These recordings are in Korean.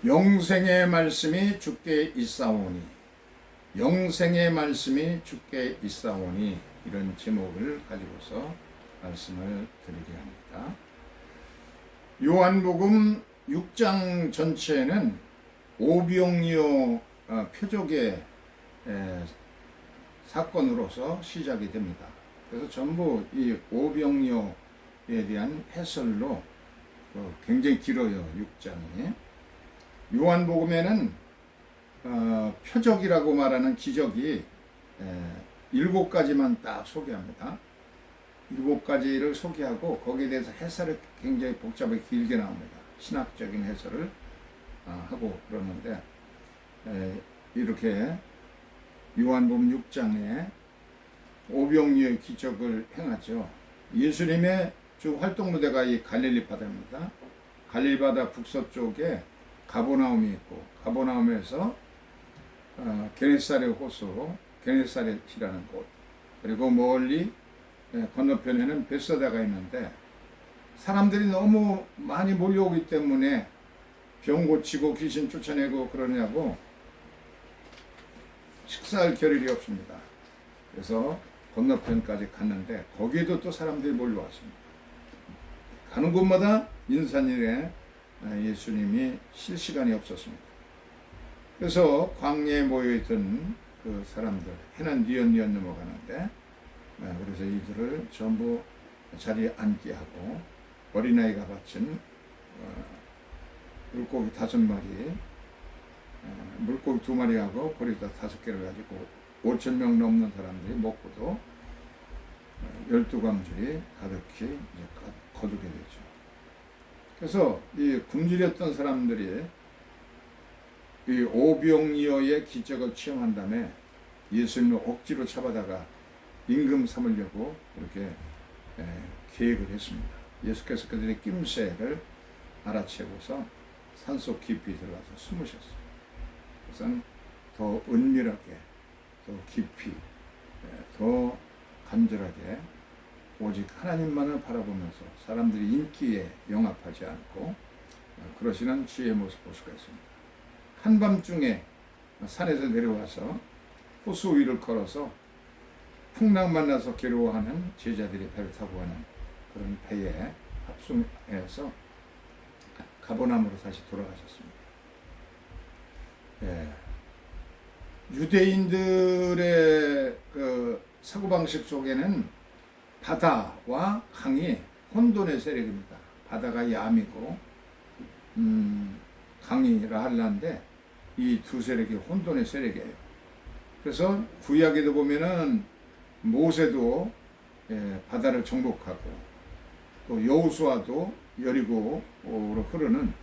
영생의 말씀이 주께 있사오니, 영생의 말씀이 주께 있사오니, 이런 제목을 가지고서 말씀을 드리게 합니다. 요한복음 6장 전체는 오병이어 표적의 사건으로서 시작이 됩니다. 그래서 전부 이 오병이어에 대한 해설로 굉장히 길어요. 6장이. 요한복음에는 표적이라고 말하는 기적이 7가지만 딱 소개합니다. 7가지를 소개하고 거기에 대해서 해설이 굉장히 복잡하게 길게 나옵니다. 신학적인 해설을 하고 그러는데, 이렇게 요한복음 6장에 오병이어의 기적을 행하죠. 예수님의 주 활동 무대가 이 갈릴리 바다입니다. 갈릴리 바다 북서쪽에 가버나움이 있고, 가버나움에서 게네사렛 호수, 게네사렛이라는 곳, 그리고 멀리 건너편에는 벳사다가 있는데, 사람들이 너무 많이 몰려오기 때문에 병 고치고 귀신 쫓아내고 그러냐고 식사할 겨를이 없습니다. 그래서 건너편까지 갔는데 거기에도 또 사람들이 몰려왔습니다. 가는 곳마다 인산일에 예수님이 쉴 시간이 없었습니다. 그래서 광야에 모여있던 그 사람들, 해는 뉘엿뉘엿 넘어가는데, 그래서 이들을 전부 자리에 앉게 하고, 어린아이가 바친 물고기 5마리, 물고기 2마리하고 보리떡 5개를 가지고 5,000명 넘는 사람들이 먹고도 12광줄이 가득히 거두게 되죠. 그래서 이 굶주렸던 사람들이 이 오병이어의 기적을 체험한 다음에 예수님을 억지로 잡아다가 임금 삼으려고 이렇게 계획을 했습니다. 예수께서 그들의 낌새를 알아채고서 산속 깊이 들어가서 숨으셨어요. 그래서 더 은밀하게, 더 깊이, 더 간절하게 오직 하나님만을 바라보면서 사람들이 인기에 영합하지 않고 그러시는 주의 모습 볼 수가 있습니다. 한밤중에 산에서 내려와서 호수 위를 걸어서 풍랑 만나서 괴로워하는 제자들이 배를 타고 가는 그런 배에 합승해서 가버나움으로 다시 돌아가셨습니다. 유대인들의 그 사고방식 속에는 바다와 강이 혼돈의 세력입니다. 바다가 야미고 강이 라할라인데 이 두 세력이 혼돈의 세력이에요. 그래서 구약에도 보면은 모세도 바다를 정복하고, 또 여호수아도 여리고로 흐르는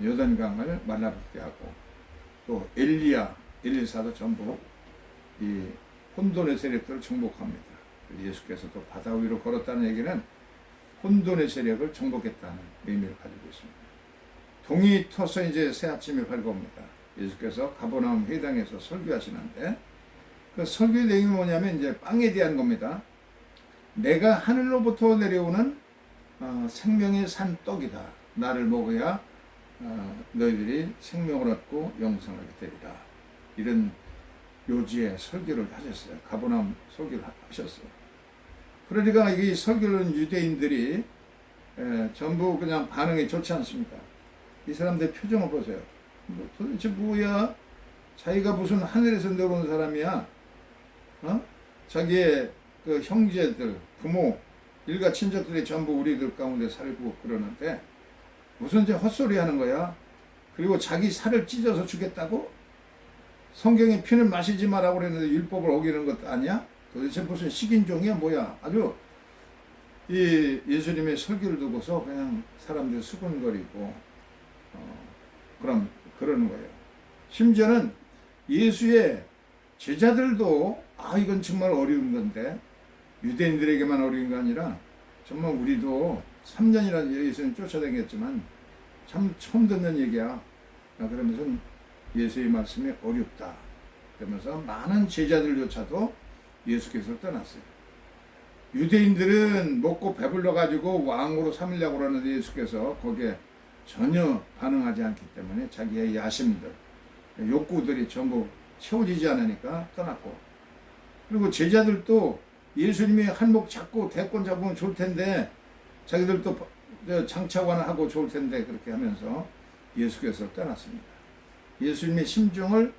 요단강을 말라붙게 하고, 또 엘리사도 전부 이 혼돈의 세력들을 정복합니다. 예수께서 또 바다 위로 걸었다는 얘기는 혼돈의 세력을 정복했다는 의미를 가지고 있습니다. 동이 터서 이제 새 아침이 밝아옵니다. 예수께서 가버나움 회당에서 설교하시는데, 그 설교의 내용이 뭐냐면 이제 빵에 대한 겁니다. 내가 하늘로부터 내려오는 생명의 산 떡이다. 나를 먹어야 너희들이 생명을 얻고 영생을 얻게 되리라. 이런 요지의 설교를 하셨어요. 가버나움 설교를 하셨어요. 그러니까 이 설교는 유대인들이 전부 그냥 반응이 좋지 않습니다. 이 사람들의 표정을 보세요. 도대체 뭐야? 자기가 무슨 하늘에서 내려온 사람이야? 자기의 그 형제들, 부모, 일가 친척들이 전부 우리들 가운데 살고 그러는데 무슨 이제 헛소리 하는 거야? 그리고 자기 살을 찢어서 주겠다고? 성경에 피는 마시지 마라고 그랬는데 율법을 어기는 것도 아니야? 도대체 무슨 식인종이야 뭐야? 아주 이 예수님의 설교를 두고서 그냥 사람들이 수근거리고 그러는 거예요. 심지어는 예수의 제자들도 이건 정말 어려운 건데, 유대인들에게만 어려운 게 아니라 정말 우리도 3년이나 예수님 쫓아다녔지만 참 처음 듣는 얘기야. 그러면서 예수의 말씀이 어렵다. 그러면서 많은 제자들조차도 예수께서 떠났어요. 유대인들은 먹고 배불러 가지고 왕으로 삼으려고 그러는데 예수께서 거기에 전혀 반응하지 않기 때문에 자기의 야심들, 욕구들이 전부 채워지지 않으니까 떠났고, 그리고 제자들도 예수님이 한몫 잡고 대권 잡으면 좋을 텐데 자기들도 장차관하고 좋을 텐데 그렇게 하면서 예수께서 떠났습니다. 예수님의 심중을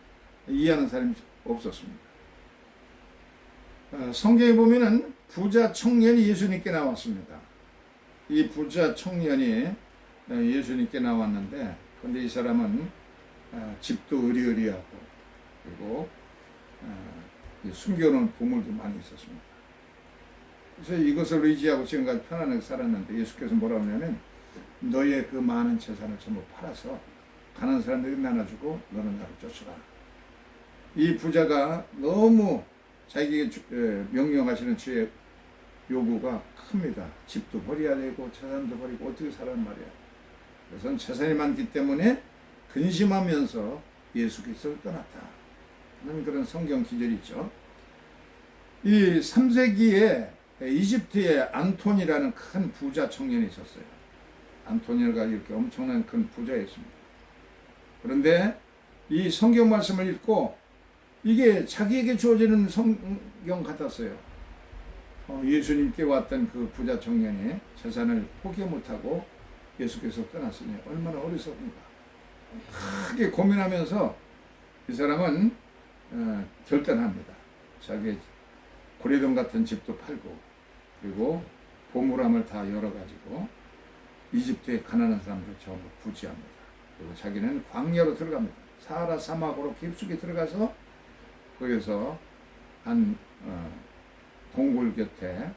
이해하는 사람이 없었습니다. 성경에 보면은 부자 청년이 예수님께 나왔습니다. 이 부자 청년이 예수님께 나왔는데, 근데 이 사람은 집도 의리의리하고, 그리고 숨겨놓은 보물도 많이 있었습니다. 그래서 이것을 의지하고 지금까지 편안하게 살았는데 예수께서 뭐라고 하냐면, 너의 그 많은 재산을 전부 팔아서 가난한 사람들에게 나눠주고 너는 나를 쫓으라. 이 부자가 너무 자기에게 명령하시는 주의 요구가 큽니다. 집도 버려야 되고 재산도 버리고 어떻게 살란 말이야. 그래서 재산이 많기 때문에 근심하면서 예수 그리스도를 떠났다 하는 그런 성경 기절이 있죠. 이 3세기에 이집트에 안토니라는 큰 부자 청년이 있었어요. 안토니가 이렇게 엄청난 큰 부자였습니다. 그런데 이 성경 말씀을 읽고 이게 자기에게 주어지는 성경 같았어요. 예수님께 왔던 그 부자 청년이 재산을 포기 못하고 예수께서 떠났으니 얼마나 어리석은가. 크게 고민하면서 이 사람은 결단합니다. 자기 고래동 같은 집도 팔고, 그리고 보물함을 다 열어가지고 이집트의 가난한 사람들 전부 부지합니다. 그리고 자기는 광야로 들어갑니다. 사하라 사막으로 깊숙이 들어가서 거기서 한 동굴 곁에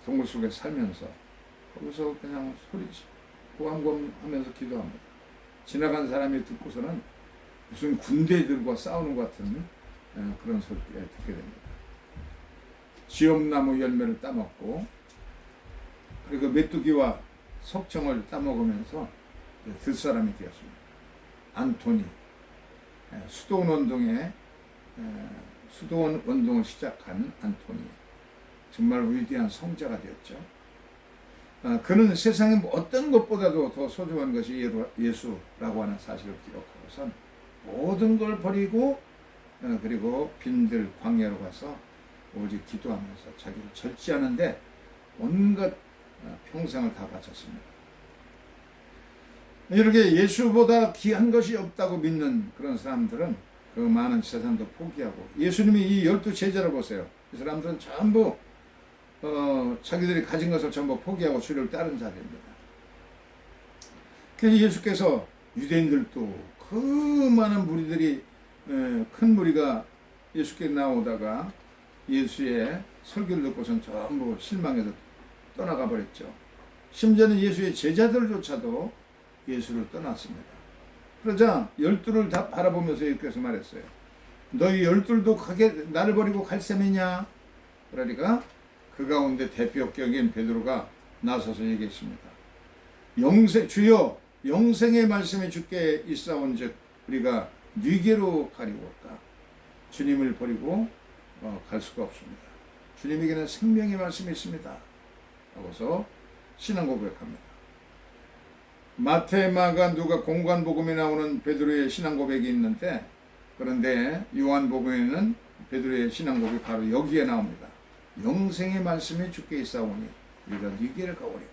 동굴 속에 살면서 거기서 그냥 소리 고함고함하면서 기도합니다. 지나간 사람이 듣고서는 무슨 군대들과 싸우는 것 같은 그런 소리를 듣게 됩니다. 지엄나무 열매를 따먹고, 그리고 메뚜기와 석청을 따먹으면서 들사람이 되었습니다. 안토니, 수도원 운동을 시작한 안토니, 정말 위대한 성자가 되었죠. 그는 세상의 어떤 것보다도 더 소중한 것이 예수라고 하는 사실을 기억하고선 모든 걸 버리고, 그리고 빈들 광야로 가서 오직 기도하면서 자기를 절제하는데 온갖 평생을 다 바쳤습니다. 이렇게 예수보다 귀한 것이 없다고 믿는 그런 사람들은 그 많은 재산도 포기하고, 예수님이 이 12 제자를 보세요. 이 사람들은 전부 자기들이 가진 것을 전부 포기하고 주를 따른 자들입니다. 그래서 예수께서 유대인들도 그 많은 무리들이, 큰 무리가 예수께 나오다가 예수의 설교를 듣고선 전부 실망해서 떠나가 버렸죠. 심지어는 예수의 제자들조차도 예수를 떠났습니다. 그러자 12를 다 바라보면서 예수께서 말했어요. 너희 12도 나를 버리고 갈 셈이냐? 그러니까 그 가운데 대표격인 베드로가 나서서 얘기했습니다. 주여, 영생의 말씀이 주께 있사온즉 우리가 네게로 가리올까? 주님을 버리고 갈 수가 없습니다. 주님에게는 생명의 말씀이 있습니다. 하고서 신앙 고백합니다. 마태, 마가, 누가 공관복음에 나오는 베드로의 신앙 고백이 있는데, 그런데 요한복음에는 베드로의 신앙 고백이 바로 여기에 나옵니다. 영생의 말씀이 주께 있사오니 우리가 네게로 가오리까.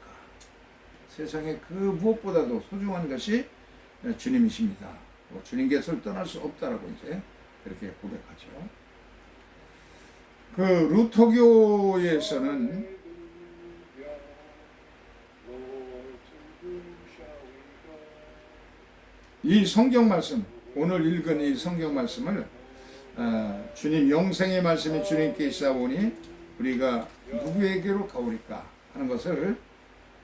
세상에 그 무엇보다도 소중한 것이 주님이십니다. 주님께서 떠날 수 없다라고 이제 그렇게 고백하죠. 그 루터교에서는 이 성경 말씀, 오늘 읽은 이 성경 말씀을 주님 영생의 말씀이 주님께 있사오니 우리가 누구에게로 가오리까 하는 것을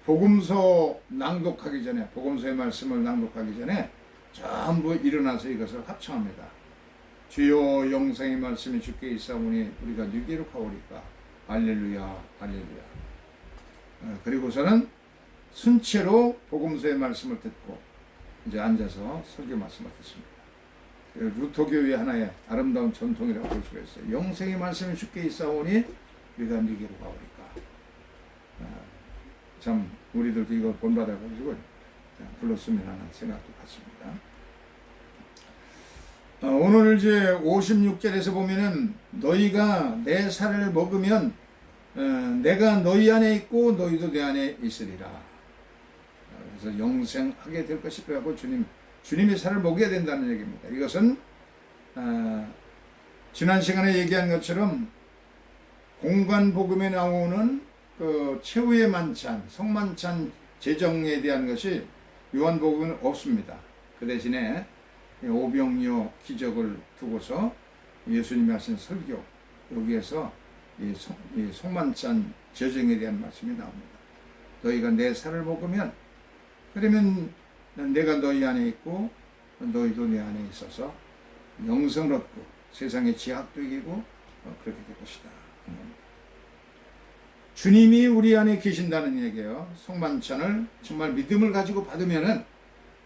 복음서 낭독하기 전에, 복음서의 말씀을 낭독하기 전에 전부 일어나서 이것을 합청합니다. 주여 영생의 말씀이 주께 있사오니 우리가 누구에게로 가오리까. 할렐루야, 할렐루야. 그리고서는 순체로 복음서의 말씀을 듣고 이제 앉아서 설교 말씀을 듣습니다. 루터교의 하나의 아름다운 전통이라고 볼 수가 있어요. 영생의 말씀이 주께 있사오니 우리가 네게로 가오리까. 참 우리들도 이걸 본받아가지고 불렀으면 하는 생각도 갖습니다. 오늘 이제 56절에서 보면은 너희가 내 살을 먹으면 내가 너희 안에 있고 너희도 내 안에 있으리라. 그래서 영생하게 될 것이라고 주님의 살을 먹여야 된다는 얘기입니다. 이것은 지난 시간에 얘기한 것처럼 공간 복음에 나오는 그 최후의 만찬, 성만찬 제정에 대한 것이 요한복음은 없습니다. 그 대신에 오병이어 기적을 두고서 예수님이 하신 설교, 여기에서 이 성만찬 제정에 대한 말씀이 나옵니다. 너희가 내 살을 먹으면, 그러면 내가 너희 안에 있고 너희도 내 안에 있어서 영생을 얻고 세상의 지학도 이기고 그렇게 될 것이다. 주님이 우리 안에 계신다는 얘기예요. 성만찬을 정말 믿음을 가지고 받으면은,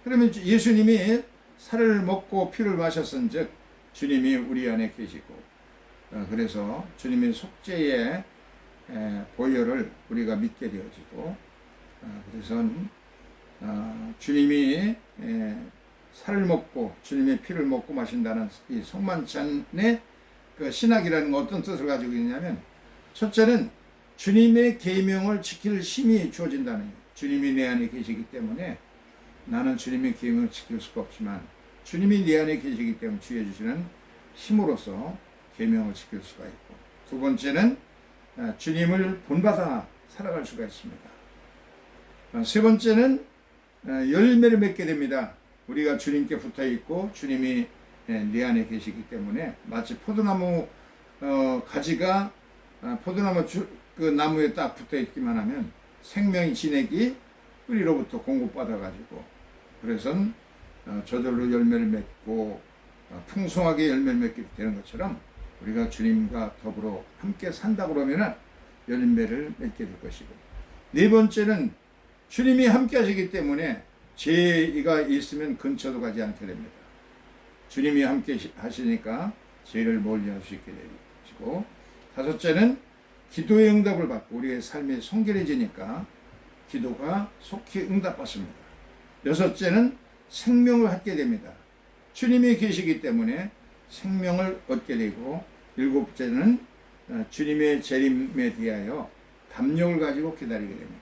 그러면 예수님이 살을 먹고 피를 마셨은즉 주님이 우리 안에 계시고, 그래서 주님의 속죄의 보혈을 우리가 믿게 되어지고, 그래서 주님이 살을 먹고 주님의 피를 먹고 마신다는 이 성만찬의 그 신학이라는 건 어떤 뜻을 가지고 있냐면, 첫째는 주님의 계명을 지킬 힘이 주어진다는 거예요. 주님이 내 안에 계시기 때문에 나는 주님의 계명을 지킬 수가 없지만 주님이 내 안에 계시기 때문에 주여 주시는 힘으로써 계명을 지킬 수가 있고, 두 번째는 주님을 본받아 살아갈 수가 있습니다. 세 번째는 열매를 맺게 됩니다. 우리가 주님께 붙어 있고 주님이 내 안에 계시기 때문에 마치 포도나무 가지가 포도나무 그 나무에 딱 붙어 있기만 하면 생명이 진액이 뿌리로부터 공급받아 가지고, 그래서 저절로 열매를 맺고 풍성하게 열매를 맺게 되는 것처럼 우리가 주님과 더불어 함께 산다 그러면은 열매를 맺게 될 것이고, 네 번째는 주님이 함께 하시기 때문에 죄가 있으면 근처도 가지 않게 됩니다. 주님이 함께 하시니까 죄를 멀리 할 수 있게 되고, 다섯째는 기도의 응답을 받고 우리의 삶이 성결해지니까 기도가 속히 응답받습니다. 여섯째는 생명을 얻게 됩니다. 주님이 계시기 때문에 생명을 얻게 되고, 일곱째는 주님의 재림에 대하여 담력을 가지고 기다리게 됩니다.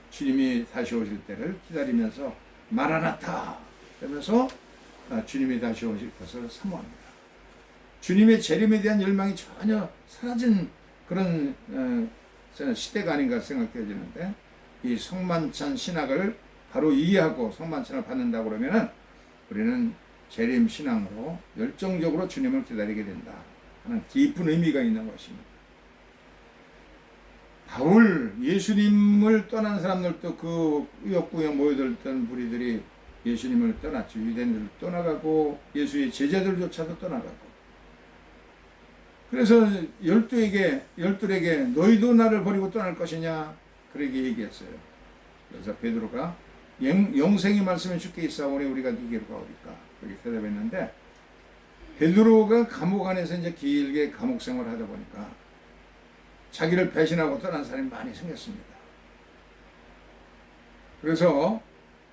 주님이 다시 오실 때를 기다리면서 마라나타 하면서 주님이 다시 오실 것을 사모합니다. 주님의 재림에 대한 열망이 전혀 사라진 그런 시대가 아닌가 생각되어지는데, 이 성만찬 신학을 바로 이해하고 성만찬을 받는다 그러면은 우리는 재림 신앙으로 열정적으로 주님을 기다리게 된다 하는 깊은 의미가 있는 것입니다. 바울, 예수님을 떠난 사람들도 그 의욕구에 모여들던 무리들이 예수님을 떠났죠. 유대인들을 떠나가고 예수의 제자들조차도 떠나가고, 그래서 열둘에게 너희도 나를 버리고 떠날 것이냐 그렇게 얘기했어요. 그래서 베드로가 영생의 말씀에 주께 있사오니 우리가 네게로 가오리까 그렇게 대답했는데, 베드로가 감옥 안에서 이제 길게 감옥 생활을 하다 보니까 자기를 배신하고 떠난 사람이 많이 생겼습니다. 그래서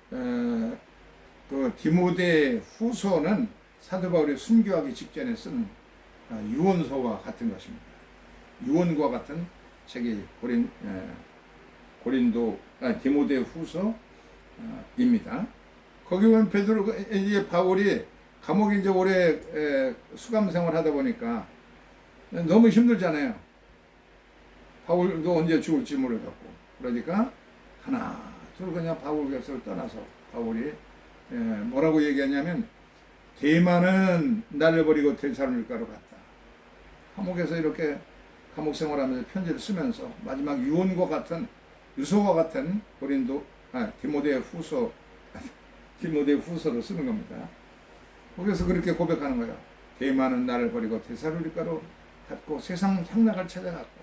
그 디모데 후서는 사도 바울이 순교하기 직전에 쓴 유언서와 같은 것입니다. 유언과 같은 책이 디모데 후서입니다. 거기 보면 베드로가 이제 바울이 감옥에 이제 오래 수감 생활하다 보니까 너무 힘들잖아요. 바울도 언제 죽을지 모르겠고, 그러니까 하나 둘 그냥 바울 곁을 떠나서 바울이 뭐라고 얘기하냐면, 대만은 나를 버리고 데살로니가로 갔다. 감옥에서 이렇게 감옥 생활하면서 편지를 쓰면서 마지막 유언과 같은 유서와 같은 디모데 후서를 쓰는 겁니다. 거기서 그렇게 고백하는 거예요. 대만은 나를 버리고 데살로니가로 갔고 세상 향락을 찾아갔고,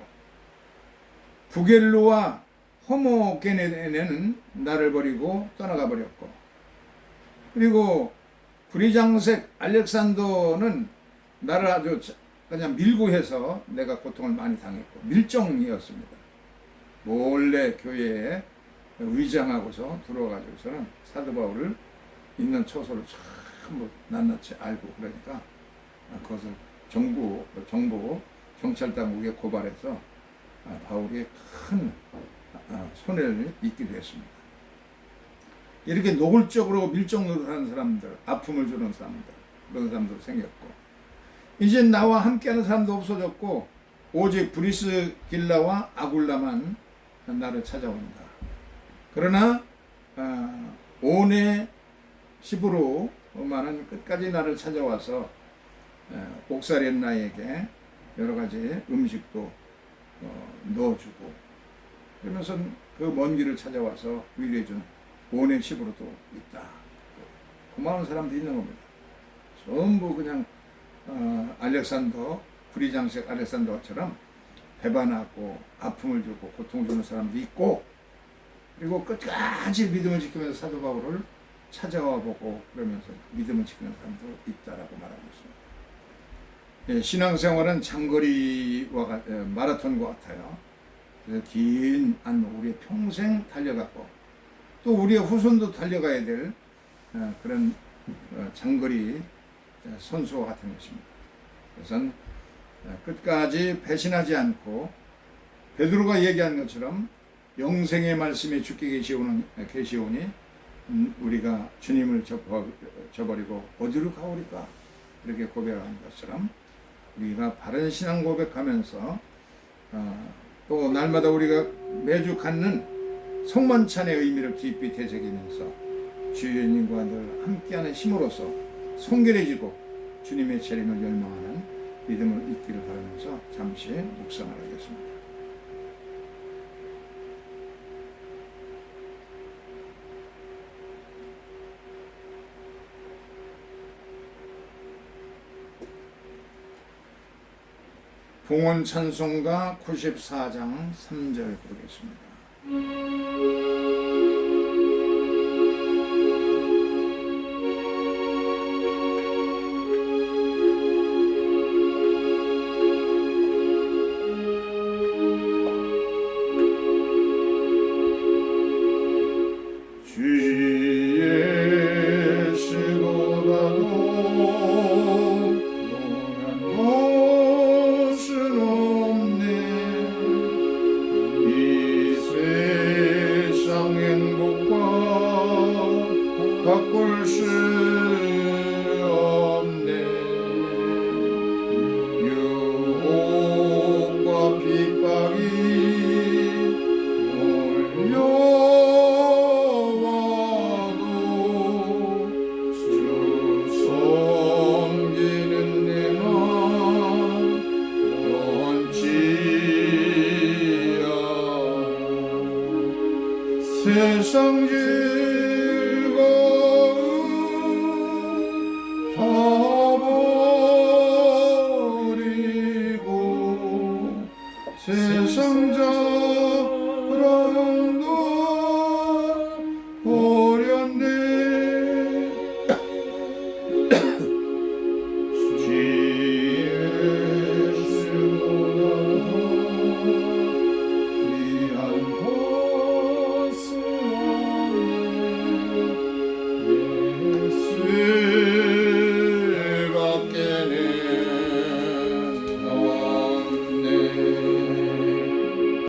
부겔로와 호모게네는 나를 버리고 떠나가 버렸고, 그리고 부리장색 알렉산더는 나를 아주 그냥 밀고 해서 내가 고통을 많이 당했고, 밀정이었습니다. 몰래 교회에 위장하고서 들어와가지고서는 사도 바울을 있는 처소를 전부 낱낱이 알고 그러니까 그것을 정부 경찰당국에 고발해서 바울이 큰 손해를 입기도 했습니다. 이렇게 노골적으로 밀정 노릇하는 사람들, 아픔을 주는 사람들, 그런 사람도 생겼고, 이제 나와 함께하는 사람도 없어졌고 오직 브리스길라와 아굴라만 나를 찾아온다. 그러나 오네시브로만은 끝까지 나를 찾아와서 옥사렛나에게 여러 가지 음식도 넣어주고, 그러면서 그 먼 길을 찾아와서 위로해준 오네시브로도 있다. 고마운 사람도 있는 겁니다. 전부 그냥 부리장식 알렉산더처럼 배반하고 아픔을 주고 고통 주는 사람도 있고, 그리고 끝까지 믿음을 지키면서 사도 바울을 찾아와 보고 그러면서 믿음을 지키는 사람도 있다라고 말하고 있습니다. 예, 신앙생활은 장거리와 마라톤과 같아요. 그래서 긴 안목, 우리의 평생 달려가고 또 우리의 후손도 달려가야 될 그런 장거리 선수와 같은 것입니다. 그래서 끝까지 배신하지 않고 베드로가 얘기한 것처럼 영생의 말씀이 주께 계시오니 우리가 주님을 저버리고 어디로 가오리까? 이렇게 고백한 것처럼 우리가 바른 신앙 고백하면서 또 날마다 우리가 매주 갖는 성만찬의 의미를 깊이 되새기면서 주님과 늘 함께하는 힘으로써 성결해지고 주님의 재림을 열망하는 믿음을 잊기를 바라면서 잠시 묵상을 하겠습니다. 봉헌 찬송가 94장 3절 부르겠습니다. 바꿀 수 없네. 유혹과 핍박이 몰려와도 주 섬기는 내 맘 변치 않아. 세상 다 버리고 세상